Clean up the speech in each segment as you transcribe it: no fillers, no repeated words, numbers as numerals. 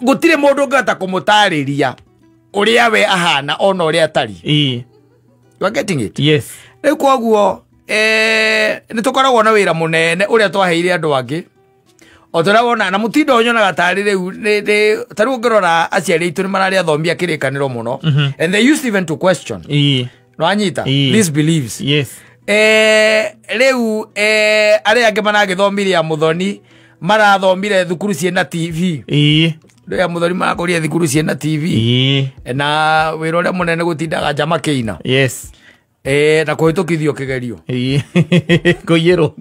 gutire mundu ngata kumutariria uria we ahana ona uria atari. You are getting it? Yes. Koguo ni tukoragwo na wira munene uria twaheire andu angi. Otora wona na mutindo nyonaga tari riu taru ngirora aciari itu ni mararia thombia kirikaniro muno and they used even to question. No anyita these beliefs. Yes. Riu aria angi managithomiria muthoni marathomire thukuru ciena TV. Ndo ya muthoni marakoria thukuru ciena TV. Na wira uria munene gutindaga njama kiina. Yes. Na kuhitukithio kigerio. Kuyiro.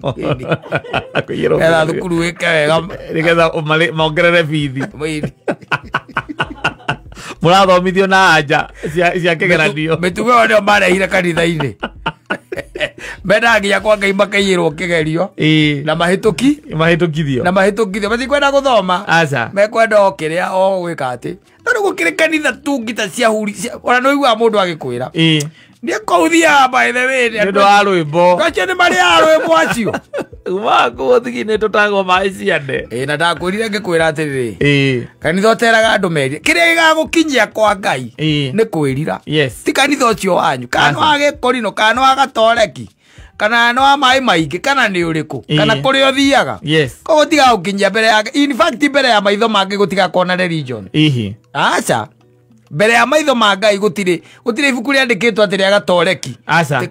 Kuyiro. Era thukuru weke wega nigetha mongerere bithi. Murathomithio na anja cia kigeranio. Mitugo wao marehire kanitha-ini. Mendagia kwa Ngai makaiyirwo kigerio na mahitukithio matikwenda guthoma aca mekwenda okiria o gwika ati no gukire kanitha tu ngita cia huri ona no igwa mundu agikwira ni kouthia by the way ndo arwimbo kache ni mari arwimbo acio wako thigine tutagwo mai ciande na ndakwirire ngikwira atiriri kanitha oteraga andu meri kiria gigagukinyia kwa Ngai ni kwirira ti kanitha ucio wanyu kana wage korino kana wagatoreki kana no amai maingi kana ni uriku kana kuri othiaga koguo tiga gukinyia mbere ya in fact mbere ya maitho mangi gutiga kona religion acha mbere ya maitho ma Ngai gutire ibuku riandikitwo atiri agatoreki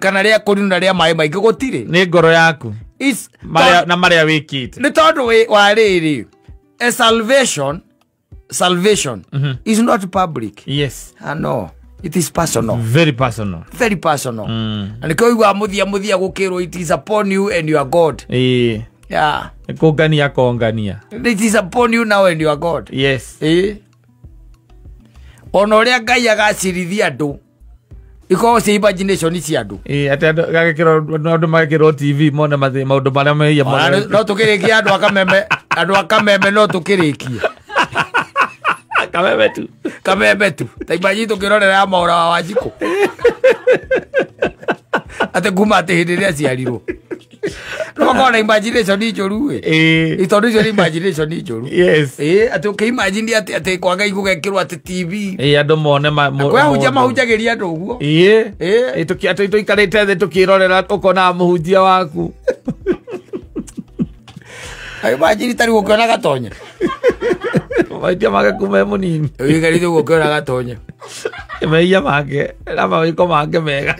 kana ria kurino na ria mai maingi gutire ni ngoro yaku na maria wikite ni tondu wa riri salvation is not public. Yes. No, it is personal. Very personal. Very personal. And ko igwa muthia gukirwo it is upon you and your God. Yeah. Kongania. It is upon you now and your God. Yes. Ono ria Ngai agacirithia andu iko se imagination cia andu ati andu magikiro TV mona maundu maria meia no tukirikia andu akameme no tukirikie kameme tu ta imagine tukirorera maura wa Wanjiku ate kuma ate hindi ria ciarirwo no kona imagination ni njuru itondu icio ni imagination ni njuru ate ukimagine ate kwa Ngai gugekirwo ate TV andu mone kwa mahunjagiria andu uguo ito ikarite the tukirorera ukona muhunjia waku imagine tari gukona gatonya maitia make kume munini igarite gukona gatonya meia make na mawiko make mega